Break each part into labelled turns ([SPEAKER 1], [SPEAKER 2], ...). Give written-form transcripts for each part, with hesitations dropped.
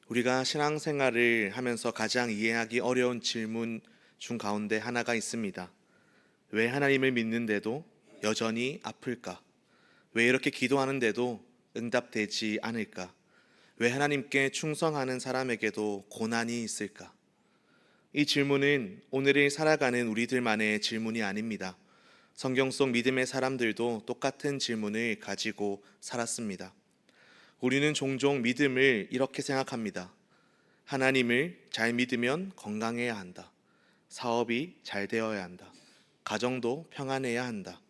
[SPEAKER 1] 우리가 신앙생활을 하면서 가장 이해하기 어려운 질문 중 가운데 하나가 있습니다. 왜 하나님을 믿는데도 여전히 아플까? 왜 이렇게 기도하는데도 응답되지 않을까? 왜 하나님께 충성하는 사람에게도 고난이 있을까? 이 질문은 오늘을 살아가는 우리들만의 질문이 아닙니다. 성경 속 믿음의 사람들도 똑같은 질문을 가지고 살았습니다. 우리는 종종 믿음을 이렇게 생각합니다. 하나님을 잘 믿으면 건강해야 한다. 사업이 잘 되어야 한다. 가정도 평안해야 한다.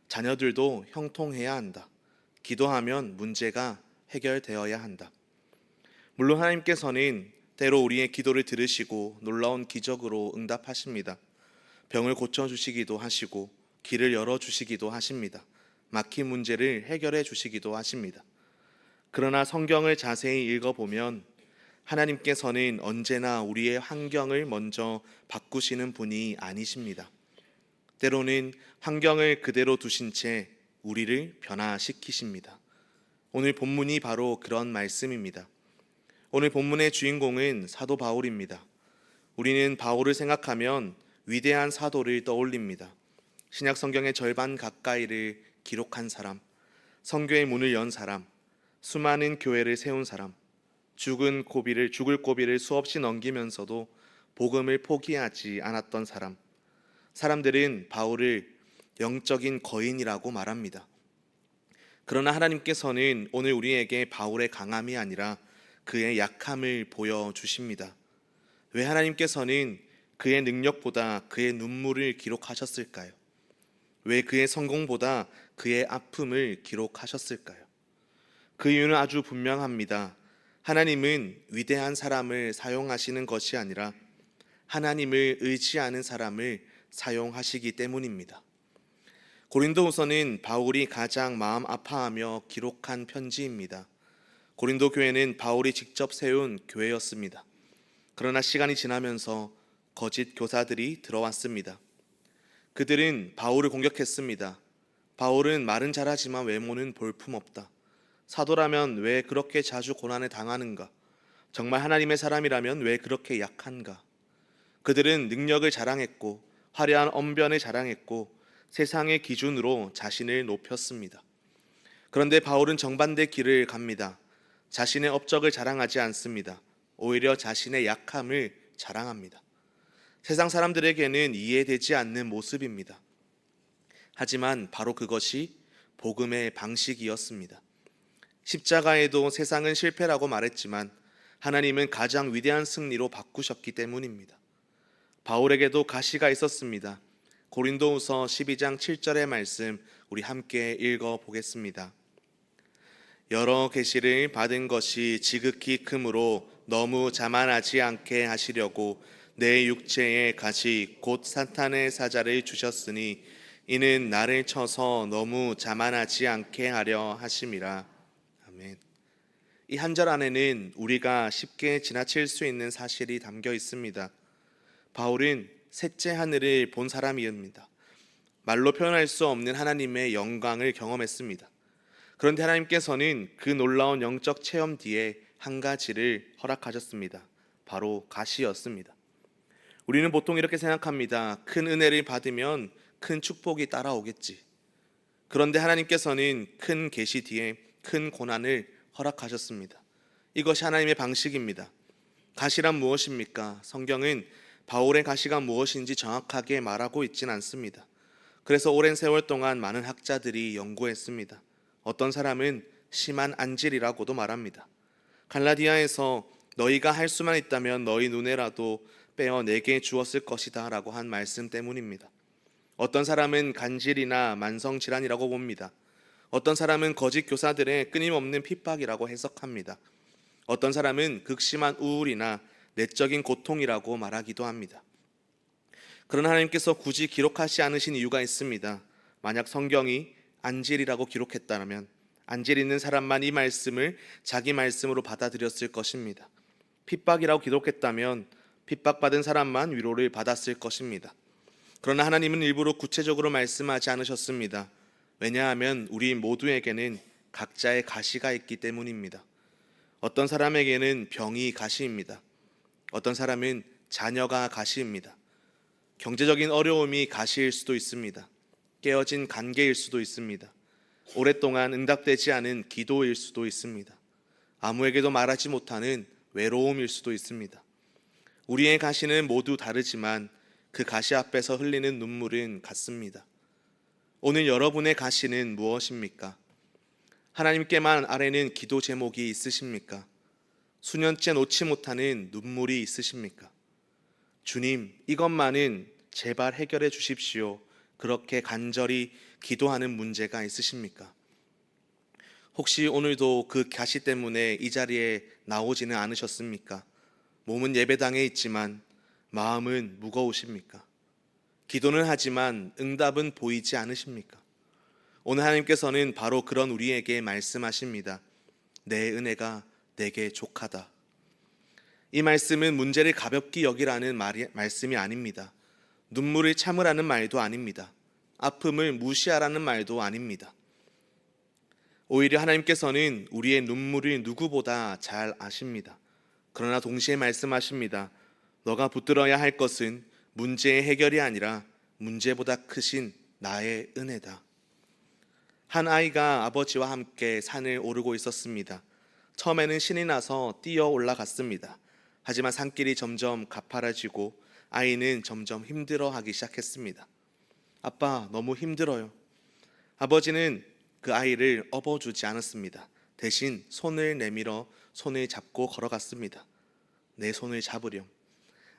[SPEAKER 1] 자녀들도 형통해야 한다. 기도하면 문제가 해결되어야 한다. 물론 하나님께서는 때로 우리의 기도를 들으시고 놀라운 기적으로 응답하십니다. 병을 고쳐주시기도 하시고 길을 열어주시기도 하십니다. 막힌 문제를 해결해 주시기도 하십니다. 그러나 성경을 자세히 읽어보면 하나님께서는 언제나 우리의 환경을 먼저 바꾸시는 분이 아니십니다. 때로는 환경을 그대로 두신 채 우리를 변화시키십니다. 오늘 본문이 바로 그런 말씀입니다. 오늘 본문의 주인공은 사도 바울입니다. 우리는 바울을 생각하면 위대한 사도를 떠올립니다. 신약 성경의 절반 가까이를 기록한 사람, 선교의 문을 연 사람, 수많은 교회를 세운 사람, 죽을 고비를 수없이 넘기면서도 복음을 포기하지 않았던 사람. 사람들은 바울을 영적인 거인이라고 말합니다. 그러나 하나님께서는 오늘 우리에게 바울의 강함이 아니라 그의 약함을 보여주십니다. 왜 하나님께서는 그의 능력보다 그의 눈물을 기록하셨을까요? 왜 그의 성공보다 그의 아픔을 기록하셨을까요? 그 이유는 아주 분명합니다. 하나님은 위대한 사람을 사용하시는 것이 아니라 하나님을 의지하는 사람을 사용하시기 때문입니다. 고린도후서는 바울이 가장 마음 아파하며 기록한 편지입니다. 고린도 교회는 바울이 직접 세운 교회였습니다. 그러나 시간이 지나면서 거짓 교사들이 들어왔습니다. 그들은 바울을 공격했습니다. 바울은 말은 잘하지만 외모는 볼품없다. 사도라면 왜 그렇게 자주 고난을 당하는가? 정말 하나님의 사람이라면 왜 그렇게 약한가? 그들은 능력을 자랑했고 화려한 언변을 자랑했고 세상의 기준으로 자신을 높였습니다. 그런데 바울은 정반대 길을 갑니다. 자신의 업적을 자랑하지 않습니다. 오히려 자신의 약함을 자랑합니다. 세상 사람들에게는 이해되지 않는 모습입니다. 하지만 바로 그것이 복음의 방식이었습니다. 십자가에도 세상은 실패라고 말했지만 하나님은 가장 위대한 승리로 바꾸셨기 때문입니다. 바울에게도 가시가 있었습니다. 고린도후서 12장 7절의 말씀 우리 함께 읽어보겠습니다. 여러 계시를 받은 것이 지극히 크므로 너무 자만하지 않게 하시려고 내 육체에 가시 곧 사탄의 사자를 주셨으니 이는 나를 쳐서 너무 자만하지 않게 하려 하심이라. 아멘. 이 한 절 안에는 우리가 쉽게 지나칠 수 있는 사실이 담겨 있습니다. 바울은 셋째 하늘을 본 사람이었습니다. 말로 표현할 수 없는 하나님의 영광을 경험했습니다. 그런데 하나님께서는 그 놀라운 영적 체험 뒤에 한 가지를 허락하셨습니다. 바로 가시였습니다. 우리는 보통 이렇게 생각합니다. 큰 은혜를 받으면 큰 축복이 따라오겠지. 그런데 하나님께서는 큰 계시 뒤에 큰 고난을 허락하셨습니다. 이것이 하나님의 방식입니다. 가시란 무엇입니까? 성경은 바울의 가시가 무엇인지 정확하게 말하고 있지는 않습니다. 그래서 오랜 세월 동안 많은 학자들이 연구했습니다. 어떤 사람은 심한 안질이라고도 말합니다. 갈라디아에서 너희가 할 수만 있다면 너희 눈에라도 빼어 내게 주었을 것이다 라고 한 말씀 때문입니다. 어떤 사람은 간질이나 만성질환이라고 봅니다. 어떤 사람은 거짓 교사들의 끊임없는 핍박이라고 해석합니다. 어떤 사람은 극심한 우울이나 내적인 고통이라고 말하기도 합니다. 그러나 하나님께서 굳이 기록하지 않으신 이유가 있습니다. 만약 성경이 안질이라고 기록했다면 안질 있는 사람만 이 말씀을 자기 말씀으로 받아들였을 것입니다. 핍박이라고 기록했다면 핍박받은 사람만 위로를 받았을 것입니다. 그러나 하나님은 일부러 구체적으로 말씀하지 않으셨습니다. 왜냐하면 우리 모두에게는 각자의 가시가 있기 때문입니다. 어떤 사람에게는 병이 가시입니다. 어떤 사람은 자녀가 가시입니다. 경제적인 어려움이 가시일 수도 있습니다. 깨어진 관계일 수도 있습니다. 오랫동안 응답되지 않은 기도일 수도 있습니다. 아무에게도 말하지 못하는 외로움일 수도 있습니다. 우리의 가시는 모두 다르지만 그 가시 앞에서 흘리는 눈물은 같습니다. 오늘 여러분의 가시는 무엇입니까? 하나님께만 아뢰는 기도 제목이 있으십니까? 수년째 놓지 못하는 눈물이 있으십니까? 주님, 이것만은 제발 해결해 주십시오. 그렇게 간절히 기도하는 문제가 있으십니까? 혹시 오늘도 그 가시 때문에 이 자리에 나오지는 않으셨습니까? 몸은 예배당에 있지만 마음은 무거우십니까? 기도는 하지만 응답은 보이지 않으십니까? 오늘 하나님께서는 바로 그런 우리에게 말씀하십니다. 내 은혜가 내게 족하다. 이 말씀은 문제를 가볍게 여기라는 말씀이 아닙니다. 눈물을 참으라는 말도 아닙니다. 아픔을 무시하라는 말도 아닙니다. 오히려 하나님께서는 우리의 눈물을 누구보다 잘 아십니다. 그러나 동시에 말씀하십니다. 너가 붙들어야 할 것은 문제의 해결이 아니라 문제보다 크신 나의 은혜다. 한 아이가 아버지와 함께 산을 오르고 있었습니다. 처음에는 신이 나서 뛰어 올라갔습니다. 하지만 산길이 점점 가파라지고 아이는 점점 힘들어하기 시작했습니다. 아빠, 너무 힘들어요. 아버지는 그 아이를 업어주지 않았습니다. 대신 손을 내밀어 손을 잡고 걸어갔습니다. 내 손을 잡으렴.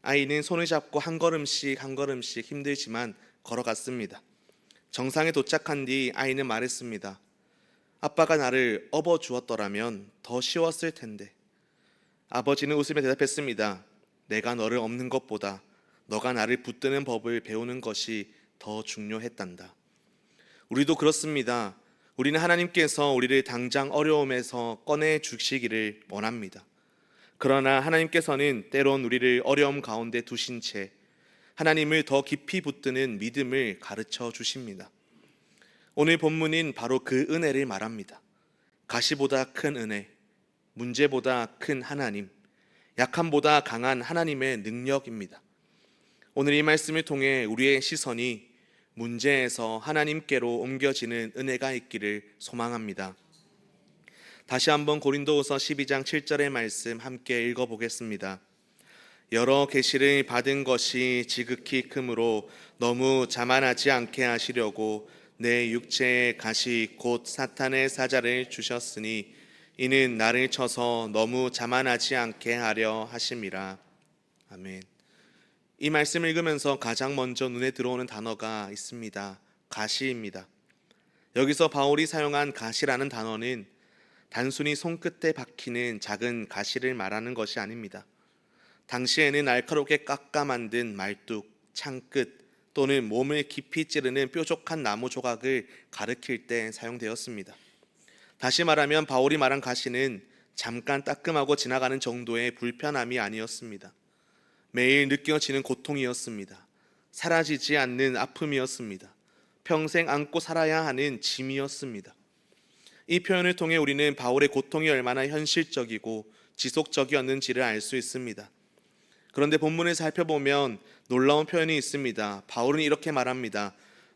[SPEAKER 1] 아이는 손을 잡고 한 걸음씩 한 걸음씩 힘들지만 걸어갔습니다. 정상에 도착한 뒤 아이는 말했습니다. 아빠가 나를 업어주었더라면 더 쉬웠을 텐데. 아버지는 웃으며 대답했습니다. 내가 너를 업는 것보다 너가 나를 붙드는 법을 배우는 것이 더 중요했단다. 우리도 그렇습니다. 우리는 하나님께서 우리를 당장 어려움에서 꺼내 주시기를 원합니다. 그러나 하나님께서는 때론 우리를 어려움 가운데 두신 채 하나님을 더 깊이 붙드는 믿음을 가르쳐 주십니다. 오늘 본문인 바로 그 은혜를 말합니다. 가시보다 큰 은혜, 문제보다 큰 하나님, 약함보다 강한 하나님의 능력입니다. 오늘 이 말씀을 통해 우리의 시선이 문제에서 하나님께로 옮겨지는 은혜가 있기를 소망합니다. 다시 한번 고린도후서 12장 7절의 말씀 함께 읽어보겠습니다. 여러 계시를 받은 것이 지극히 크므로 너무 자만하지 않게 하시려고 내 육체의 가시 곧 사탄의 사자를 주셨으니 이는 나를 쳐서 너무 자만하지 않게 하려 하심이라. 아멘. 이 말씀을 읽으면서 가장 먼저 눈에 들어오는 단어가 있습니다. 가시입니다. 여기서 바울이 사용한 가시라는 단어는 단순히 손끝에 박히는 작은 가시를 말하는 것이 아닙니다. 당시에는 날카롭게 깎아 만든 말뚝, 창끝 또는 몸을 깊이 찌르는 뾰족한 나무 조각을 가리킬 때 사용되었습니다. 다시 말하면 바울이 말한 가시는 잠깐 따끔하고 지나가는 정도의 불편함이 아니었습니다. 매일 느껴지는 고통이었습니다. 사라지지 않는 아픔이었습니다. 평생 안고 살아야 하는 짐이었습니다. 이 표현을 통해 우리는 바울의 고통이 얼마나 현실적이고 지속적이었는지를 알 수 있습니다. 그런데 본문을 살펴보면 놀라운 표현이 있습니다. 바울은 이렇게 말합니다.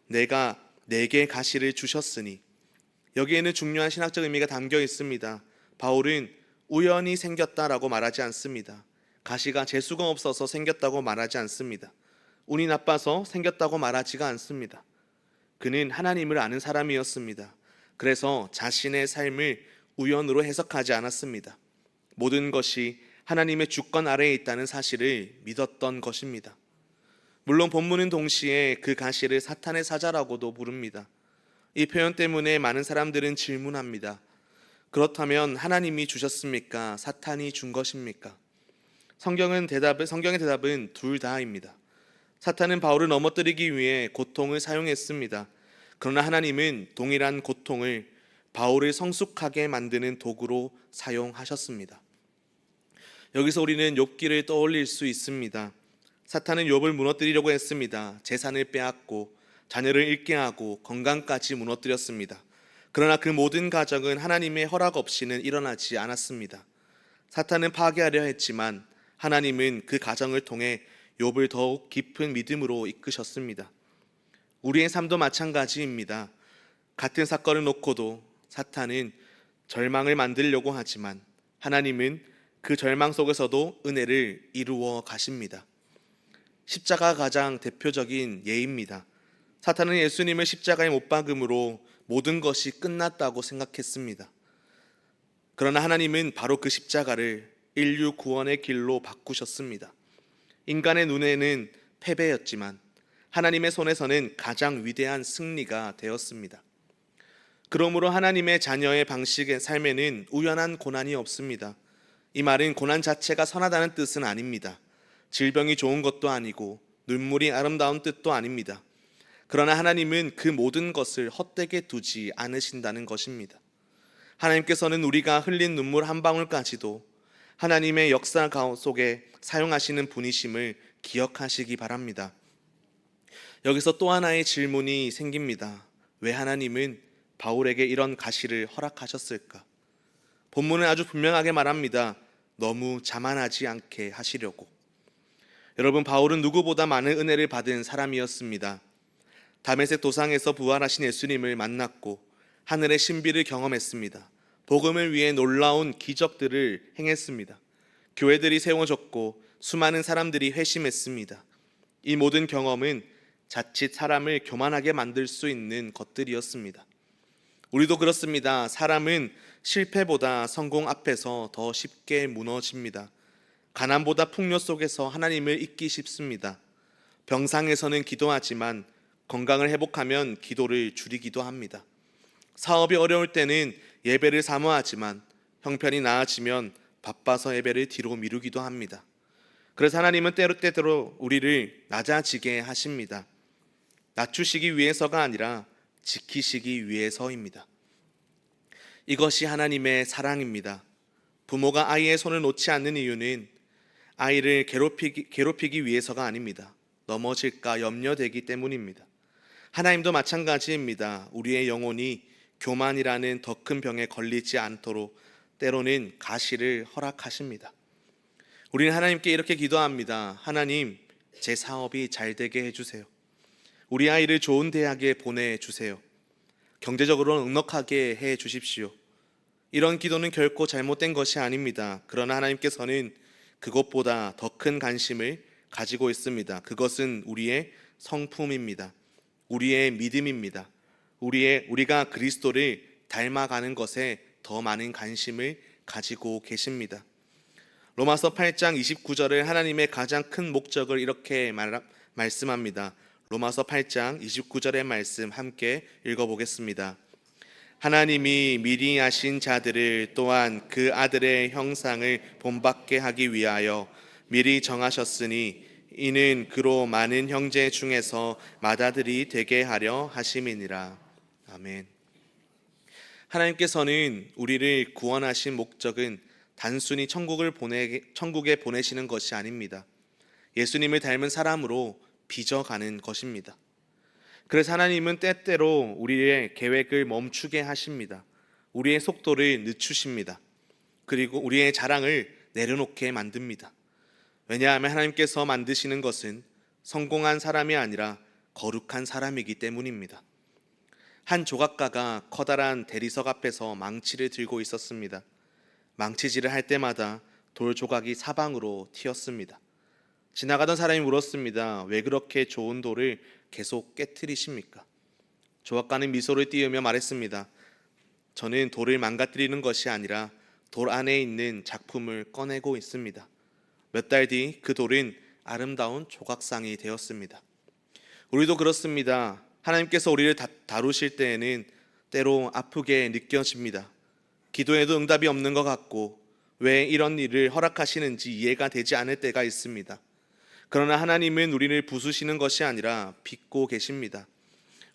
[SPEAKER 1] 내가 내게 가시를 주셨으니. 여기에는 중요한 신학적 의미가 담겨 있습니다. 바울은 우연히 생겼다라고 말하지 않습니다. 가시가 재수가 없어서 생겼다고 말하지 않습니다. 운이 나빠서 생겼다고 말하지가 않습니다. 그는 하나님을 아는 사람이었습니다. 그래서 자신의 삶을 우연으로 해석하지 않았습니다. 모든 것이 하나님의 주권 아래에 있다는 사실을 믿었던 것입니다. 물론 본문은 동시에 그 가시를 사탄의 사자라고도 부릅니다. 이 표현 때문에 많은 사람들은 질문합니다. 그렇다면 하나님이 주셨습니까? 사탄이 준 것입니까? 성경의 대답은 둘 다입니다. 사탄은 바울을 넘어뜨리기 위해 고통을 사용했습니다. 그러나 하나님은 동일한 고통을 바울을 성숙하게 만드는 도구로 사용하셨습니다. 여기서 우리는 욥기를 떠올릴 수 있습니다. 사탄은 욥을 무너뜨리려고 했습니다. 재산을 빼앗고 자녀를 잃게 하고 건강까지 무너뜨렸습니다. 그러나 그 모든 과정은 하나님의 허락 없이는 일어나지 않았습니다. 사탄은 파괴하려 했지만 하나님은 그 가정을 통해 욥을 더욱 깊은 믿음으로 이끄셨습니다. 우리의 삶도 마찬가지입니다. 같은 사건을 놓고도 사탄은 절망을 만들려고 하지만 하나님은 그 절망 속에서도 은혜를 이루어 가십니다. 십자가가 가장 대표적인 예입니다. 사탄은 예수님을 십자가에 못 박음으로 모든 것이 끝났다고 생각했습니다. 그러나 하나님은 바로 그 십자가를 인류 구원의 길로 바꾸셨습니다. 인간의 눈에는 패배였지만 하나님의 손에서는 가장 위대한 승리가 되었습니다. 그러므로 하나님의 자녀의 방식의 삶에는 우연한 고난이 없습니다. 이 말은 고난 자체가 선하다는 뜻은 아닙니다. 질병이 좋은 것도 아니고 눈물이 아름다운 뜻도 아닙니다. 그러나 하나님은 그 모든 것을 헛되게 두지 않으신다는 것입니다. 하나님께서는 우리가 흘린 눈물 한 방울까지도 하나님의 역사 속에 사용하시는 분이심을 기억하시기 바랍니다. 여기서 또 하나의 질문이 생깁니다. 왜 하나님은 바울에게 이런 가시를 허락하셨을까? 본문은 아주 분명하게 말합니다. 너무 자만하지 않게 하시려고. 여러분, 바울은 누구보다 많은 은혜를 받은 사람이었습니다. 다메섹 도상에서 부활하신 예수님을 만났고 하늘의 신비를 경험했습니다. 복음을 위해 놀라운 기적들을 행했습니다. 교회들이 세워졌고 수많은 사람들이 회심했습니다. 이 모든 경험은 자칫 사람을 교만하게 만들 수 있는 것들이었습니다. 우리도 그렇습니다. 사람은 실패보다 성공 앞에서 더 쉽게 무너집니다. 가난보다 풍요 속에서 하나님을 잊기 쉽습니다. 병상에서는 기도하지만 건강을 회복하면 기도를 줄이기도 합니다. 사업이 어려울 때는 예배를 사모하지만 형편이 나아지면 바빠서 예배를 뒤로 미루기도 합니다. 그래서 하나님은 때때로 우리를 낮아지게 하십니다. 낮추시기 위해서가 아니라 지키시기 위해서입니다. 이것이 하나님의 사랑입니다. 부모가 아이의 손을 놓지 않는 이유는 아이를 괴롭히기 위해서가 아닙니다. 넘어질까 염려되기 때문입니다. 하나님도 마찬가지입니다. 우리의 영혼이 교만이라는 더 큰 병에 걸리지 않도록 때로는 가시를 허락하십니다. 우리는 하나님께 이렇게 기도합니다. 하나님, 제 사업이 잘 되게 해주세요. 우리 아이를 좋은 대학에 보내주세요. 경제적으로 넉넉하게 해주십시오. 이런 기도는 결코 잘못된 것이 아닙니다. 그러나 하나님께서는 그것보다 더 큰 관심을 가지고 있습니다. 그것은 우리의 성품입니다. 우리의 믿음입니다. 우리가 그리스도를 닮아가는 것에 더 많은 관심을 가지고 계십니다. 로마서 8장 29절을 하나님의 가장 큰 목적을 이렇게 말씀합니다. 로마서 8장 29절의 말씀 함께 읽어보겠습니다. 하나님이 미리 아신 자들을 또한 그 아들의 형상을 본받게 하기 위하여 미리 정하셨으니 이는 그로 많은 형제 중에서 맏아들이 되게 하려 하심이니라. 아멘. 하나님께서는 우리를 구원하신 목적은 단순히 천국에 보내시는 것이 아닙니다. 예수님을 닮은 사람으로 빚어가는 것입니다. 그래서 하나님은 때때로 우리의 계획을 멈추게 하십니다. 우리의 속도를 늦추십니다. 그리고 우리의 자랑을 내려놓게 만듭니다. 왜냐하면 하나님께서 만드시는 것은 성공한 사람이 아니라 거룩한 사람이기 때문입니다. 한 조각가가 커다란 대리석 앞에서 망치를 들고 있었습니다. 망치질을 할 때마다 돌 조각이 사방으로 튀었습니다. 지나가던 사람이 물었습니다. 왜 그렇게 좋은 돌을 계속 깨트리십니까? 조각가는 미소를 띄우며 말했습니다. 저는 돌을 망가뜨리는 것이 아니라 돌 안에 있는 작품을 꺼내고 있습니다. 몇 달 뒤 그 돌은 아름다운 조각상이 되었습니다. 우리도 그렇습니다. 하나님께서 우리를 다루실 때에는 때로 아프게 느껴집니다. 기도해도 응답이 없는 것 같고 왜 이런 일을 허락하시는지 이해가 되지 않을 때가 있습니다. 그러나 하나님은 우리를 부수시는 것이 아니라 빚고 계십니다.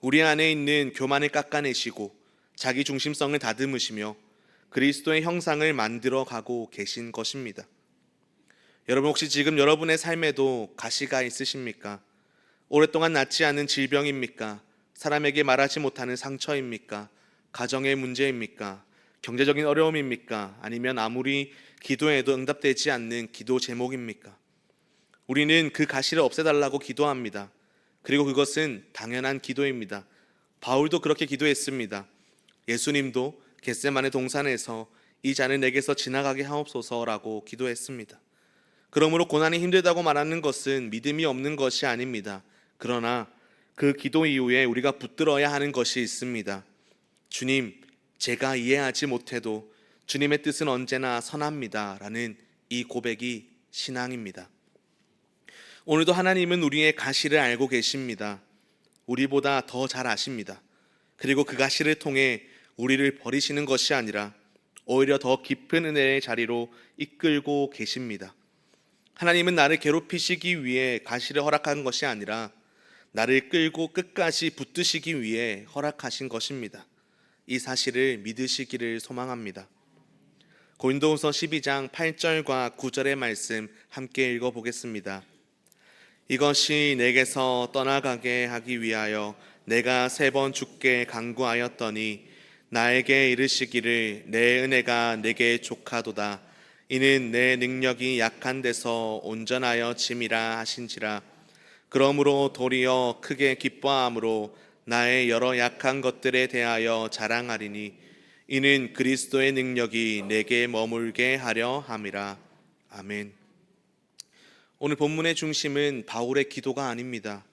[SPEAKER 1] 우리 안에 있는 교만을 깎아내시고 자기 중심성을 다듬으시며 그리스도의 형상을 만들어 가고 계신 것입니다. 여러분, 혹시 지금 여러분의 삶에도 가시가 있으십니까? 오랫동안 낫지 않은 질병입니까? 사람에게 말하지 못하는 상처입니까? 가정의 문제입니까? 경제적인 어려움입니까? 아니면 아무리 기도해도 응답되지 않는 기도 제목입니까? 우리는 그 가시를 없애달라고 기도합니다. 그리고 그것은 당연한 기도입니다. 바울도 그렇게 기도했습니다. 예수님도 겟세마네 동산에서 이 잔을 내게서 지나가게 하옵소서라고 기도했습니다. 그러므로 고난이 힘들다고 말하는 것은 믿음이 없는 것이 아닙니다. 그러나 그 기도 이후에 우리가 붙들어야 하는 것이 있습니다. 주님, 제가 이해하지 못해도 주님의 뜻은 언제나 선합니다 라는 이 고백이 신앙입니다. 오늘도 하나님은 우리의 가시를 알고 계십니다. 우리보다 더 잘 아십니다. 그리고 그 가시를 통해 우리를 버리시는 것이 아니라 오히려 더 깊은 은혜의 자리로 이끌고 계십니다. 하나님은 나를 괴롭히시기 위해 가시를 허락한 것이 아니라 나를 끌고 끝까지 붙드시기 위해 허락하신 것입니다. 이 사실을 믿으시기를 소망합니다. 고린도후서 12장 8절과 9절의 말씀 함께 읽어보겠습니다. 이것이 내게서 떠나가게 하기 위하여 내가 3번 주께 간구하였더니 나에게 이르시기를 내 은혜가 내게 족하도다. 이는 내 능력이 약한 데서 온전하여 짐이라 하신지라. 그러므로 도리어 크게 기뻐함으로 나의 여러 약한 것들에 대하여 자랑하리니 이는 그리스도의 능력이 내게 머물게 하려 함이라. 아멘. 오늘 본문의 중심은 바울의 기도가 아닙니다.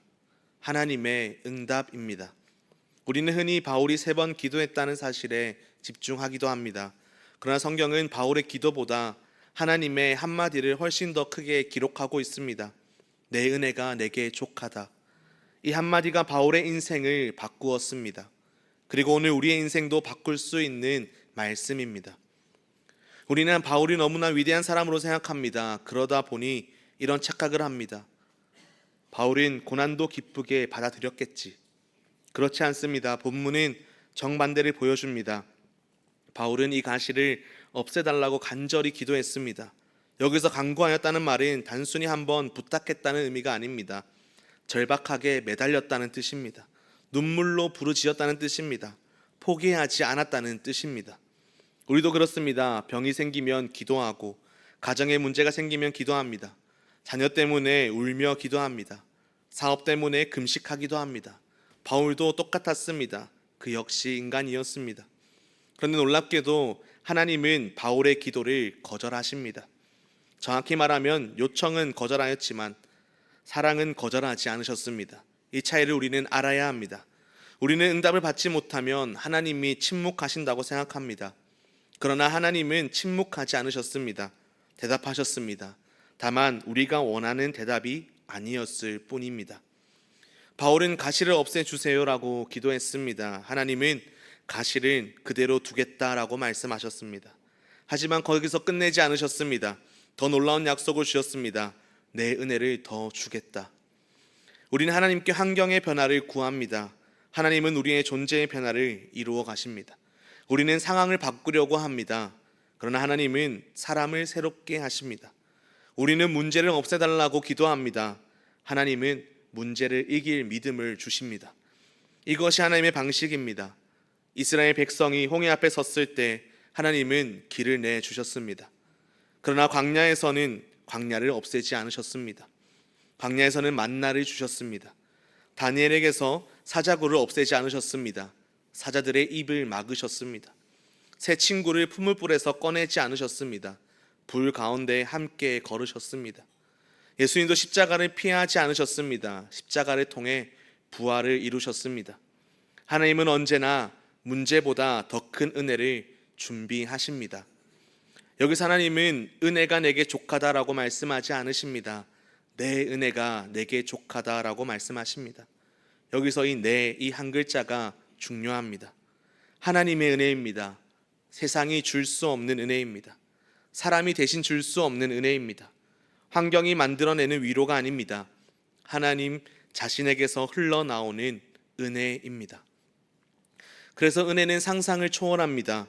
[SPEAKER 1] 하나님의 응답입니다. 우리는 흔히 바울이 3번 기도했다는 사실에 집중하기도 합니다. 그러나 성경은 바울의 기도보다 하나님의 한마디를 훨씬 더 크게 기록하고 있습니다. 내 은혜가 내게 족하다. 이 한마디가 바울의 인생을 바꾸었습니다. 그리고 오늘 우리의 인생도 바꿀 수 있는 말씀입니다. 우리는 바울이 너무나 위대한 사람으로 생각합니다. 그러다 보니 이런 착각을 합니다. 바울은 고난도 기쁘게 받아들였겠지. 그렇지 않습니다. 본문은 정반대를 보여줍니다. 바울은 이 가시를 없애달라고 간절히 기도했습니다. 여기서 간구하였다는 말은 단순히 한번 부탁했다는 의미가 아닙니다. 절박하게 매달렸다는 뜻입니다. 눈물로 부르짖었다는 뜻입니다. 포기하지 않았다는 뜻입니다. 우리도 그렇습니다. 병이 생기면 기도하고 가정에 문제가 생기면 기도합니다. 자녀 때문에 울며 기도합니다. 사업 때문에 금식하기도 합니다. 바울도 똑같았습니다. 그 역시 인간이었습니다. 그런데 놀랍게도 하나님은 바울의 기도를 거절하십니다. 정확히 말하면 요청은 거절하였지만 사랑은 거절하지 않으셨습니다. 이 차이를 우리는 알아야 합니다. 우리는 응답을 받지 못하면 하나님이 침묵하신다고 생각합니다. 그러나 하나님은 침묵하지 않으셨습니다. 대답하셨습니다. 다만 우리가 원하는 대답이 아니었을 뿐입니다. 바울은 가시를 없애주세요라고 기도했습니다. 하나님은 가시를 그대로 두겠다라고 말씀하셨습니다. 하지만 거기서 끝내지 않으셨습니다. 더 놀라운 약속을 주셨습니다. 내 은혜를 더 주겠다. 우리는 하나님께 환경의 변화를 구합니다. 하나님은 우리의 존재의 변화를 이루어 가십니다. 우리는 상황을 바꾸려고 합니다. 그러나 하나님은 사람을 새롭게 하십니다. 우리는 문제를 없애달라고 기도합니다. 하나님은 문제를 이길 믿음을 주십니다. 이것이 하나님의 방식입니다. 이스라엘 백성이 홍해 앞에 섰을 때 하나님은 길을 내주셨습니다. 그러나 광야에서는 광야를 없애지 않으셨습니다. 광야에서는 만나를 주셨습니다. 다니엘에게서 사자굴을 없애지 않으셨습니다. 사자들의 입을 막으셨습니다. 새 친구를 풀무불에서 꺼내지 않으셨습니다. 불 가운데 함께 걸으셨습니다. 예수님도 십자가를 피하지 않으셨습니다. 십자가를 통해 부활을 이루셨습니다. 하나님은 언제나 문제보다 더 큰 은혜를 준비하십니다. 여기서 하나님은 은혜가 내게 족하다라고 말씀하지 않으십니다. 내 은혜가 내게 족하다라고 말씀하십니다. 여기서 이 한 글자가 중요합니다. 하나님의 은혜입니다. 세상이 줄 수 없는 은혜입니다. 사람이 대신 줄 수 없는 은혜입니다. 환경이 만들어내는 위로가 아닙니다. 하나님 자신에게서 흘러나오는 은혜입니다. 그래서 은혜는 상상을 초월합니다.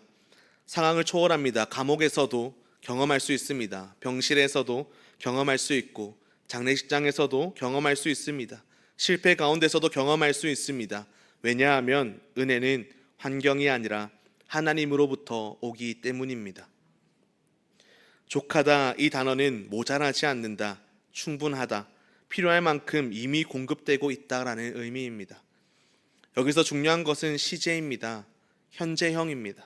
[SPEAKER 1] 상황을 초월합니다. 감옥에서도 경험할 수 있습니다. 병실에서도 경험할 수 있고 장례식장에서도 경험할 수 있습니다. 실패 가운데서도 경험할 수 있습니다. 왜냐하면 은혜는 환경이 아니라 하나님으로부터 오기 때문입니다. 족하다, 이 단어는 모자라지 않는다, 충분하다, 필요할 만큼 이미 공급되고 있다라는 의미입니다. 여기서 중요한 것은 시제입니다. 현재형입니다.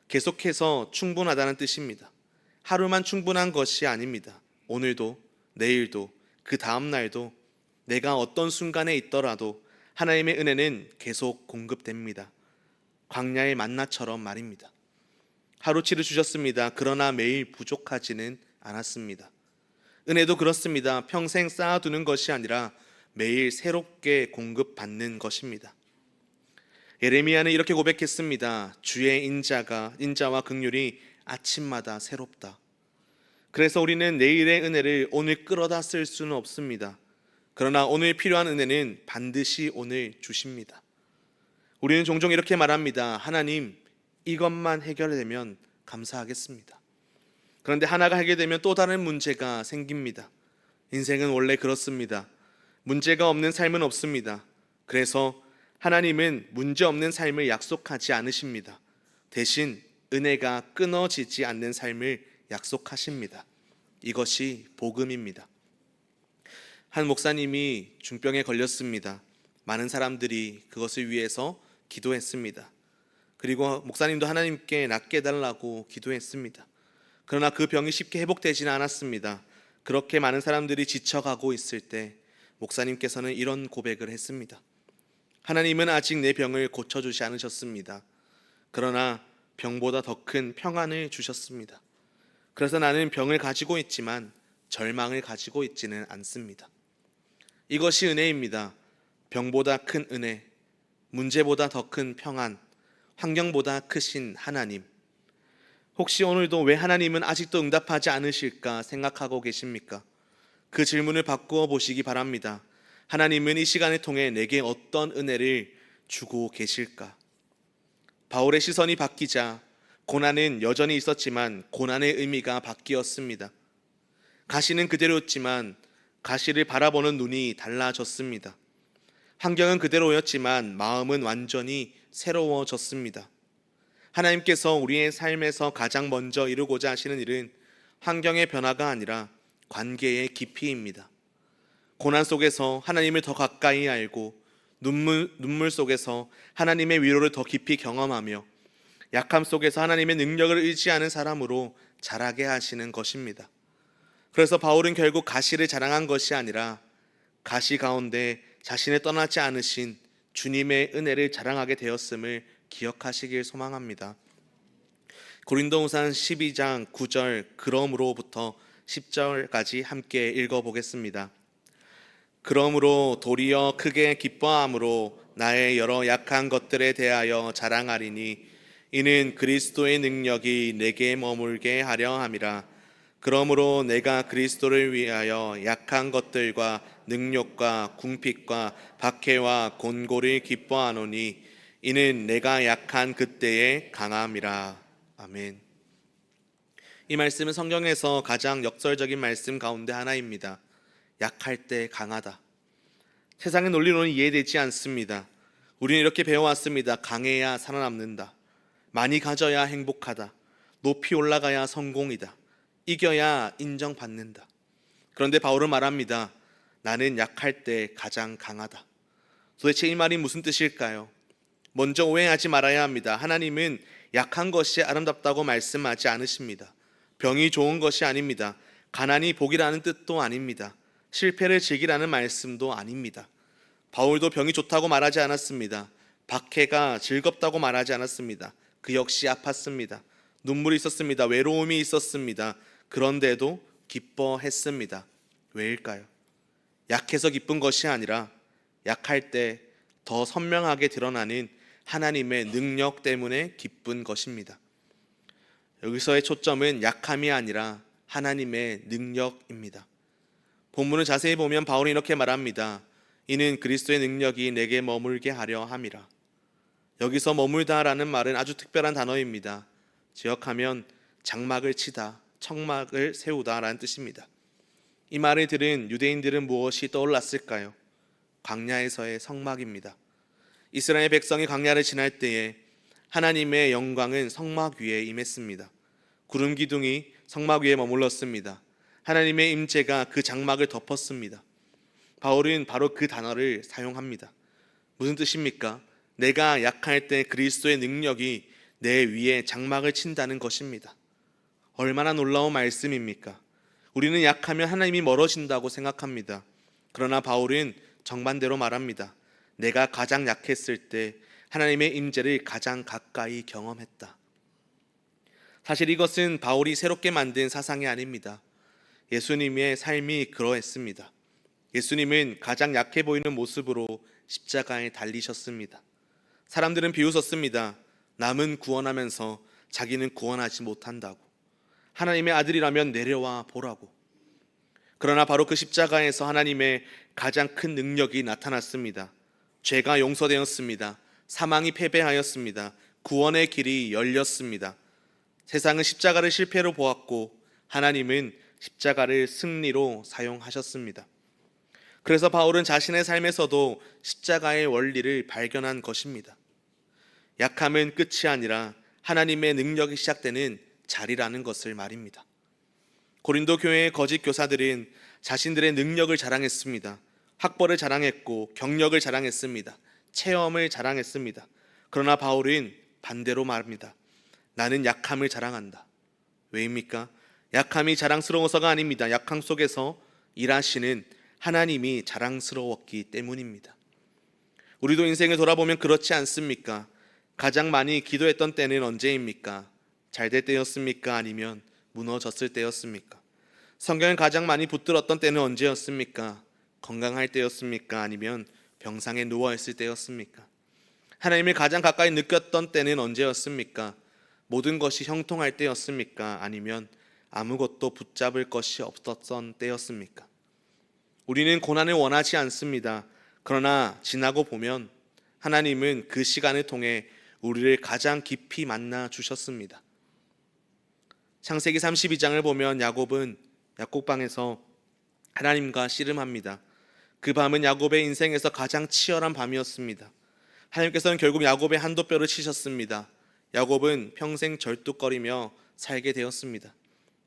[SPEAKER 1] 계속해서 충분하다는 뜻입니다. 하루만 충분한 것이 아닙니다. 오늘도, 내일도, 그 다음 날도, 내가 어떤 순간에 있더라도 하나님의 은혜는 계속 공급됩니다. 광야의 만나처럼 말입니다. 하루치를 주셨습니다. 그러나 매일 부족하지는 않았습니다. 은혜도 그렇습니다. 평생 쌓아두는 것이 아니라 매일 새롭게 공급받는 것입니다. 예레미야는 이렇게 고백했습니다. 주의 인자와 긍휼이 아침마다 새롭다. 그래서 우리는 내일의 은혜를 오늘 끌어다 쓸 수는 없습니다. 그러나 오늘 필요한 은혜는 반드시 오늘 주십니다. 우리는 종종 이렇게 말합니다. 하나님, 이것만 해결되면 감사하겠습니다. 그런데 하나가 해결되면 또 다른 문제가 생깁니다. 인생은 원래 그렇습니다. 문제가 없는 삶은 없습니다. 그래서 하나님은 문제 없는 삶을 약속하지 않으십니다. 대신 은혜가 끊어지지 않는 삶을 약속하십니다. 이것이 복음입니다. 한 목사님이 중병에 걸렸습니다. 많은 사람들이 그것을 위해서 기도했습니다. 그리고 목사님도 하나님께 낫게 해달라고 기도했습니다. 그러나 그 병이 쉽게 회복되지는 않았습니다. 그렇게 많은 사람들이 지쳐가고 있을 때 목사님께서는 이런 고백을 했습니다. 하나님은 아직 내 병을 고쳐주지 않으셨습니다. 그러나 병보다 더 큰 평안을 주셨습니다. 그래서 나는 병을 가지고 있지만 절망을 가지고 있지는 않습니다. 이것이 은혜입니다. 병보다 큰 은혜, 문제보다 더 큰 평안, 환경보다 크신 하나님. 혹시 오늘도 왜 하나님은 아직도 응답하지 않으실까 생각하고 계십니까? 그 질문을 바꾸어 보시기 바랍니다. 하나님은 이 시간을 통해 내게 어떤 은혜를 주고 계실까? 바울의 시선이 바뀌자 고난은 여전히 있었지만 고난의 의미가 바뀌었습니다. 가시는 그대로였지만 가시를 바라보는 눈이 달라졌습니다. 환경은 그대로였지만 마음은 완전히 새로워졌습니다. 하나님께서 우리의 삶에서 가장 먼저 이루고자 하시는 일은 환경의 변화가 아니라 관계의 깊이입니다. 고난 속에서 하나님을 더 가까이 알고 눈물 속에서 하나님의 위로를 더 깊이 경험하며 약함 속에서 하나님의 능력을 의지하는 사람으로 자라게 하시는 것입니다. 그래서 바울은 결국 가시를 자랑한 것이 아니라 가시 가운데 자신을 떠나지 않으신 주님의 은혜를 자랑하게 되었음을 기억하시길 소망합니다. 고린도후서 12장 9절 그러므로부터 10절까지 함께 읽어보겠습니다. 그러므로 도리어 크게 기뻐함으로 나의 여러 약한 것들에 대하여 자랑하리니 이는 그리스도의 능력이 내게 머물게 하려 함이라. 그러므로 내가 그리스도를 위하여 약한 것들과 능욕과 궁핍과 박해와 곤고를 기뻐하노니 이는 내가 약한 그때의 강함이라. 아멘. 이 말씀은 성경에서 가장 역설적인 말씀 가운데 하나입니다. 약할 때 강하다. 세상의 논리로는 이해되지 않습니다. 우리는 이렇게 배워왔습니다. 강해야 살아남는다. 많이 가져야 행복하다. 높이 올라가야 성공이다. 이겨야 인정받는다. 그런데 바울은 말합니다. 나는 약할 때 가장 강하다. 도대체 이 말이 무슨 뜻일까요? 먼저 오해하지 말아야 합니다. 하나님은 약한 것이 아름답다고 말씀하지 않으십니다. 병이 좋은 것이 아닙니다. 가난이 복이라는 뜻도 아닙니다. 실패를 즐기라는 말씀도 아닙니다. 바울도 병이 좋다고 말하지 않았습니다. 박해가 즐겁다고 말하지 않았습니다. 그 역시 아팠습니다. 눈물이 있었습니다. 외로움이 있었습니다. 그런데도 기뻐했습니다. 왜일까요? 약해서 기쁜 것이 아니라 약할 때 더 선명하게 드러나는 하나님의 능력 때문에 기쁜 것입니다. 여기서의 초점은 약함이 아니라 하나님의 능력입니다. 본문을 자세히 보면 바울이 이렇게 말합니다. 이는 그리스도의 능력이 내게 머물게 하려 함이라. 여기서 머물다라는 말은 아주 특별한 단어입니다. 지역하면 장막을 치다, 청막을 세우다라는 뜻입니다. 이 말을 들은 유대인들은 무엇이 떠올랐을까요? 광야에서의 성막입니다. 이스라엘 백성이 광야를 지날 때에 하나님의 영광은 성막 위에 임했습니다. 구름 기둥이 성막 위에 머물렀습니다. 하나님의 임재가 그 장막을 덮었습니다. 바울은 바로 그 단어를 사용합니다. 무슨 뜻입니까? 내가 약할 때 그리스도의 능력이 내 위에 장막을 친다는 것입니다. 얼마나 놀라운 말씀입니까? 우리는 약하면 하나님이 멀어진다고 생각합니다. 그러나 바울은 정반대로 말합니다. 내가 가장 약했을 때 하나님의 임재를 가장 가까이 경험했다. 사실 이것은 바울이 새롭게 만든 사상이 아닙니다. 예수님의 삶이 그러했습니다. 예수님은 가장 약해 보이는 모습으로 십자가에 달리셨습니다. 사람들은 비웃었습니다. 남은 구원하면서 자기는 구원하지 못한다고. 하나님의 아들이라면 내려와 보라고. 그러나 바로 그 십자가에서 하나님의 가장 큰 능력이 나타났습니다. 죄가 용서되었습니다. 사망이 패배하였습니다. 구원의 길이 열렸습니다. 세상은 십자가를 실패로 보았고 하나님은 십자가를 승리로 사용하셨습니다. 그래서 바울은 자신의 삶에서도 십자가의 원리를 발견한 것입니다. 약함은 끝이 아니라 하나님의 능력이 시작되는 자리라는 것을 말입니다. 고린도 교회의 거짓 교사들은 자신들의 능력을 자랑했습니다. 학벌을 자랑했고 경력을 자랑했습니다. 체험을 자랑했습니다. 그러나 바울은 반대로 말합니다. 나는 약함을 자랑한다. 왜입니까? 약함이 자랑스러워서가 아닙니다. 약함 속에서 일하시는 하나님이 자랑스러웠기 때문입니다. 우리도 인생을 돌아보면 그렇지 않습니까? 가장 많이 기도했던 때는 언제입니까? 잘될 때였습니까? 아니면 무너졌을 때였습니까? 성경을 가장 많이 붙들었던 때는 언제였습니까? 건강할 때였습니까? 아니면 병상에 누워있을 때였습니까? 하나님을 가장 가까이 느꼈던 때는 언제였습니까? 모든 것이 형통할 때였습니까? 아니면 아무것도 붙잡을 것이 없었던 때였습니까? 우리는 고난을 원하지 않습니다. 그러나 지나고 보면 하나님은 그 시간을 통해 우리를 가장 깊이 만나 주셨습니다. 창세기 32장을 보면 야곱은 약국방에서 하나님과 씨름합니다. 그 밤은 야곱의 인생에서 가장 치열한 밤이었습니다. 하나님께서는 결국 야곱의 한도뼈를 치셨습니다. 야곱은 평생 절뚝거리며 살게 되었습니다.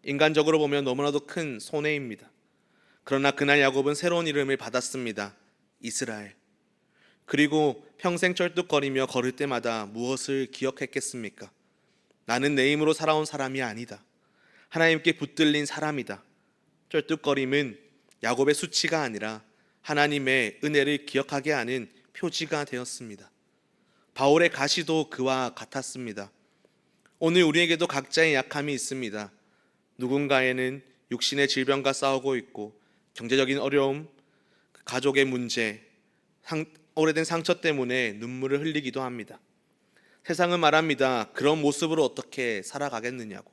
[SPEAKER 1] 인간적으로 보면 너무나도 큰 손해입니다. 그러나 그날 야곱은 새로운 이름을 받았습니다. 이스라엘. 그리고 평생 절뚝거리며 걸을 때마다 무엇을 기억했겠습니까? 나는 내 힘으로 살아온 사람이 아니다. 하나님께 붙들린 사람이다. 절뚝거림은 야곱의 수치가 아니라 하나님의 은혜를 기억하게 하는 표지가 되었습니다. 바울의 가시도 그와 같았습니다. 오늘 우리에게도 각자의 약함이 있습니다. 누군가에는 육신의 질병과 싸우고 있고 경제적인 어려움, 가족의 문제, 오래된 상처 때문에 눈물을 흘리기도 합니다. 세상은 말합니다. 그런 모습으로 어떻게 살아가겠느냐고.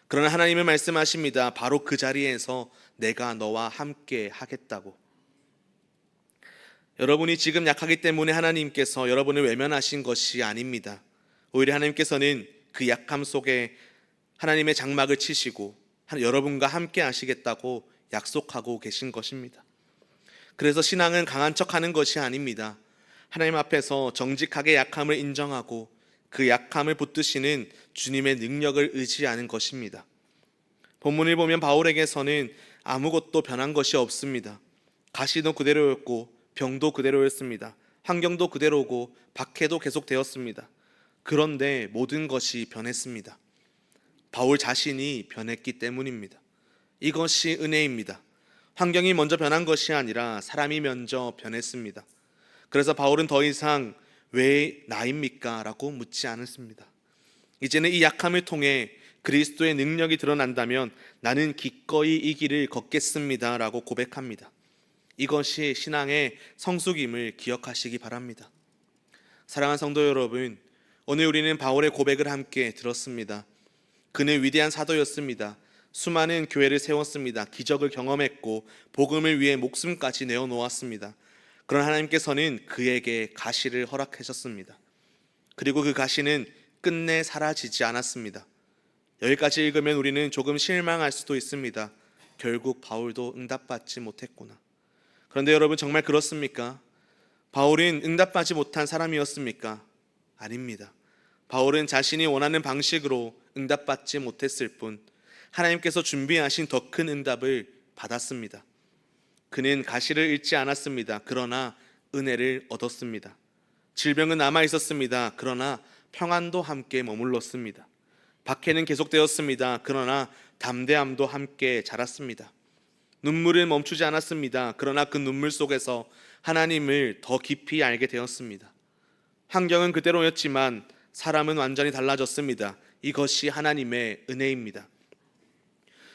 [SPEAKER 1] 그러나 하나님은 말씀하십니다. 바로 그 자리에서 내가 너와 함께 하겠다고. 여러분이 지금 약하기 때문에 하나님께서 여러분을 외면하신 것이 아닙니다. 오히려 하나님께서는 그 약함 속에 하나님의 장막을 치시고 여러분과 함께 하시겠다고 약속하고 계신 것입니다. 그래서 신앙은 강한 척하는 것이 아닙니다. 하나님 앞에서 정직하게 약함을 인정하고 그 약함을 붙드시는 주님의 능력을 의지하는 것입니다. 본문을 보면 바울에게서는 아무것도 변한 것이 없습니다. 가시도 그대로였고 병도 그대로였습니다. 환경도 그대로고 박해도 계속되었습니다. 그런데 모든 것이 변했습니다. 바울 자신이 변했기 때문입니다. 이것이 은혜입니다. 환경이 먼저 변한 것이 아니라 사람이 먼저 변했습니다. 그래서 바울은 더 이상 왜 나입니까? 라고 묻지 않았습니다. 이제는 이 약함을 통해 그리스도의 능력이 드러난다면 나는 기꺼이 이 길을 걷겠습니다 라고 고백합니다. 이것이 신앙의 성숙임을 기억하시기 바랍니다. 사랑하는 성도 여러분, 오늘 우리는 바울의 고백을 함께 들었습니다. 그는 위대한 사도였습니다. 수많은 교회를 세웠습니다. 기적을 경험했고 복음을 위해 목숨까지 내어놓았습니다. 그러나 하나님께서는 그에게 가시를 허락하셨습니다. 그리고 그 가시는 끝내 사라지지 않았습니다. 여기까지 읽으면 우리는 조금 실망할 수도 있습니다. 결국 바울도 응답받지 못했구나. 그런데 여러분, 정말 그렇습니까? 바울은 응답받지 못한 사람이었습니까? 아닙니다. 바울은 자신이 원하는 방식으로 응답받지 못했을 뿐 하나님께서 준비하신 더 큰 응답을 받았습니다. 그는 가시를 잃지 않았습니다. 그러나 은혜를 얻었습니다. 질병은 남아 있었습니다. 그러나 평안도 함께 머물렀습니다. 박해는 계속되었습니다. 그러나 담대함도 함께 자랐습니다. 눈물은 멈추지 않았습니다. 그러나 그 눈물 속에서 하나님을 더 깊이 알게 되었습니다. 환경은 그대로였지만 사람은 완전히 달라졌습니다. 이것이 하나님의 은혜입니다.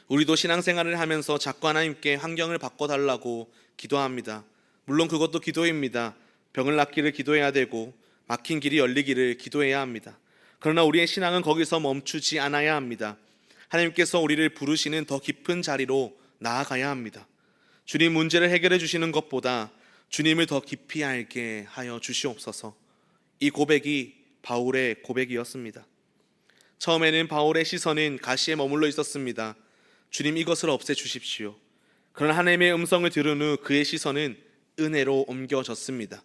[SPEAKER 1] 우리도 신앙생활을 하면서 자꾸 하나님께 환경을 바꿔달라고 기도합니다. 물론 그것도 기도입니다. 병을 낫기를 기도해야 되고 막힌 길이 열리기를 기도해야 합니다. 그러나 우리의 신앙은 거기서 멈추지 않아야 합니다. 하나님께서 우리를 부르시는 더 깊은 자리로 나아가야 합니다. 주님 문제를 해결해 주시는 것보다 주님을 더 깊이 알게 하여 주시옵소서. 이 고백이 바울의 고백이었습니다. 처음에는 바울의 시선은 가시에 머물러 있었습니다. 주님 이것을 없애주십시오. 그러나 하나님의 음성을 들은 후 그의 시선은 은혜로 옮겨졌습니다.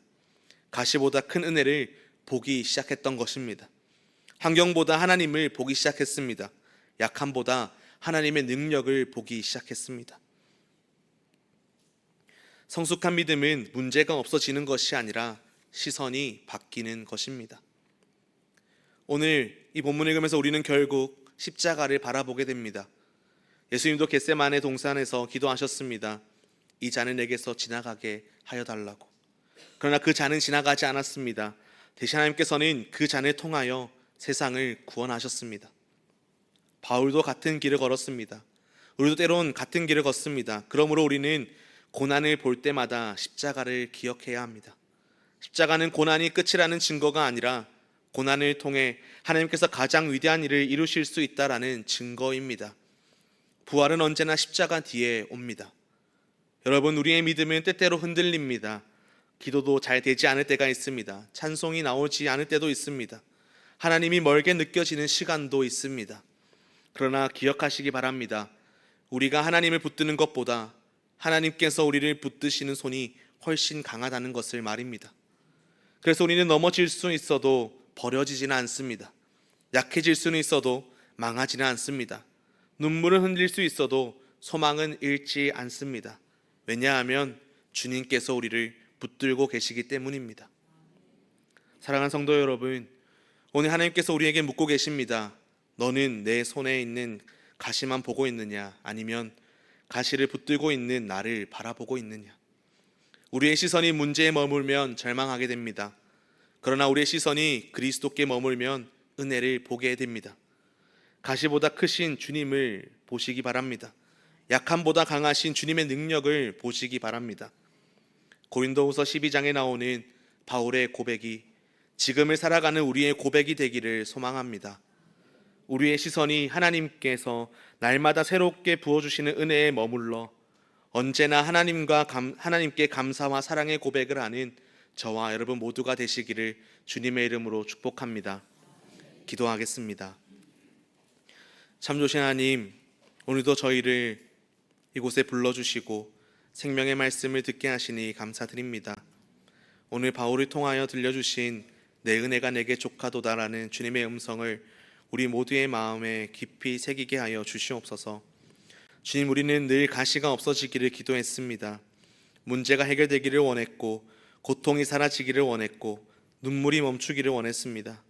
[SPEAKER 1] 가시보다 큰 은혜를 보기 시작했던 것입니다. 환경보다 하나님을 보기 시작했습니다. 약함보다 하나님의 능력을 보기 시작했습니다. 성숙한 믿음은 문제가 없어지는 것이 아니라 시선이 바뀌는 것입니다. 오늘 이 본문을 읽으면서 우리는 결국 십자가를 바라보게 됩니다. 예수님도 겟세마네 동산에서 기도하셨습니다. 이 잔을 내게서 지나가게 하여 달라고. 그러나 그 잔은 지나가지 않았습니다. 대신 하나님께서는 그 잔을 통하여 세상을 구원하셨습니다. 바울도 같은 길을 걸었습니다. 우리도 때론 같은 길을 걷습니다. 그러므로 우리는 고난을 볼 때마다 십자가를 기억해야 합니다. 십자가는 고난이 끝이라는 증거가 아니라 고난을 통해 하나님께서 가장 위대한 일을 이루실 수 있다라는 증거입니다. 부활은 언제나 십자가 뒤에 옵니다. 여러분, 우리의 믿음은 때때로 흔들립니다. 기도도 잘 되지 않을 때가 있습니다. 찬송이 나오지 않을 때도 있습니다. 하나님이 멀게 느껴지는 시간도 있습니다. 그러나 기억하시기 바랍니다. 우리가 하나님을 붙드는 것보다 하나님께서 우리를 붙드시는 손이 훨씬 강하다는 것을 말입니다. 그래서 우리는 넘어질 수 있어도 버려지지는 않습니다. 약해질 수는 있어도 망하지는 않습니다. 눈물은 흔들 수 있어도 소망은 잃지 않습니다. 왜냐하면 주님께서 우리를 붙들고 계시기 때문입니다. 사랑하는 성도 여러분, 오늘 하나님께서 우리에게 묻고 계십니다. 너는 내 손에 있는 가시만 보고 있느냐? 아니면 가시를 붙들고 있는 나를 바라보고 있느냐? 우리의 시선이 문제에 머물면 절망하게 됩니다. 그러나 우리의 시선이 그리스도께 머물면 은혜를 보게 됩니다. 가시보다 크신 주님을 보시기 바랍니다. 약함보다 강하신 주님의 능력을 보시기 바랍니다. 고린도후서 12장에 나오는 바울의 고백이 지금을 살아가는 우리의 고백이 되기를 소망합니다. 우리의 시선이 하나님께서 날마다 새롭게 부어주시는 은혜에 머물러 언제나 하나님께 감사와 사랑의 고백을 하는 저와 여러분 모두가 되시기를 주님의 이름으로 축복합니다. 기도하겠습니다. 참 좋으신 하나님, 오늘도 저희를 이곳에 불러주시고 생명의 말씀을 듣게 하시니 감사드립니다. 오늘 바울을 통하여 들려주신 내 은혜가 내게 족하도다라는 주님의 음성을 우리 모두의 마음에 깊이 새기게 하여 주시옵소서. 주님, 우리는 늘 가시가 없어지기를 기도했습니다. 문제가 해결되기를 원했고 고통이 사라지기를 원했고 눈물이 멈추기를 원했습니다.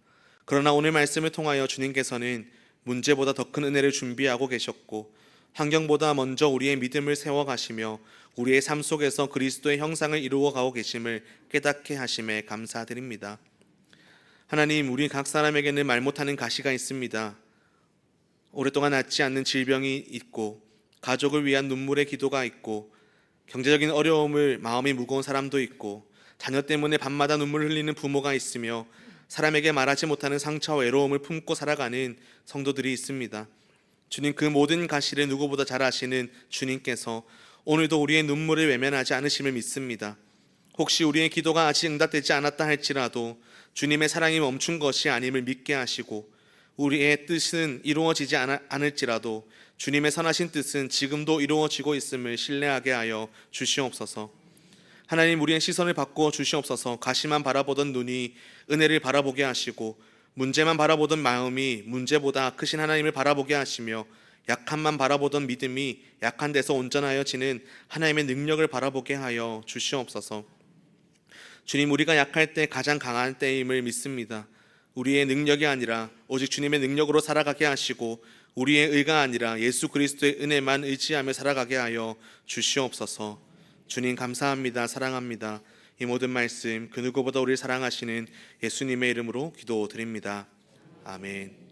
[SPEAKER 1] 그러나 오늘 말씀을 통하여 주님께서는 문제보다 더 큰 은혜를 준비하고 계셨고 환경보다 먼저 우리의 믿음을 세워가시며 우리의 삶 속에서 그리스도의 형상을 이루어가고 계심을 깨닫게 하심에 감사드립니다. 하나님, 우리 각 사람에게는 말 못하는 가시가 있습니다. 오랫동안 낫지 않는 질병이 있고 가족을 위한 눈물의 기도가 있고 경제적인 어려움을 마음이 무거운 사람도 있고 자녀 때문에 밤마다 눈물을 흘리는 부모가 있으며 사람에게 말하지 못하는 상처와 외로움을 품고 살아가는 성도들이 있습니다. 주님, 그 모든 가시를 누구보다 잘 아시는 주님께서 오늘도 우리의 눈물을 외면하지 않으심을 믿습니다. 혹시 우리의 기도가 아직 응답되지 않았다 할지라도 주님의 사랑이 멈춘 것이 아님을 믿게 하시고 우리의 뜻은 이루어지지 않을지라도 주님의 선하신 뜻은 지금도 이루어지고 있음을 신뢰하게 하여 주시옵소서. 하나님, 우리의 시선을 바꾸어 주시옵소서. 가시만 바라보던 눈이 은혜를 바라보게 하시고 문제만 바라보던 마음이 문제보다 크신 하나님을 바라보게 하시며 약함만 바라보던 믿음이 약한 데서 온전하여지는 하나님의 능력을 바라보게 하여 주시옵소서. 주님, 우리가 약할 때 가장 강한 때임을 믿습니다. 우리의 능력이 아니라 오직 주님의 능력으로 살아가게 하시고 우리의 의가 아니라 예수 그리스도의 은혜만 의지하며 살아가게 하여 주시옵소서. 주님 감사합니다. 사랑합니다. 이 모든 말씀 그 누구보다 우리를 사랑하시는 예수님의 이름으로 기도드립니다. 아멘.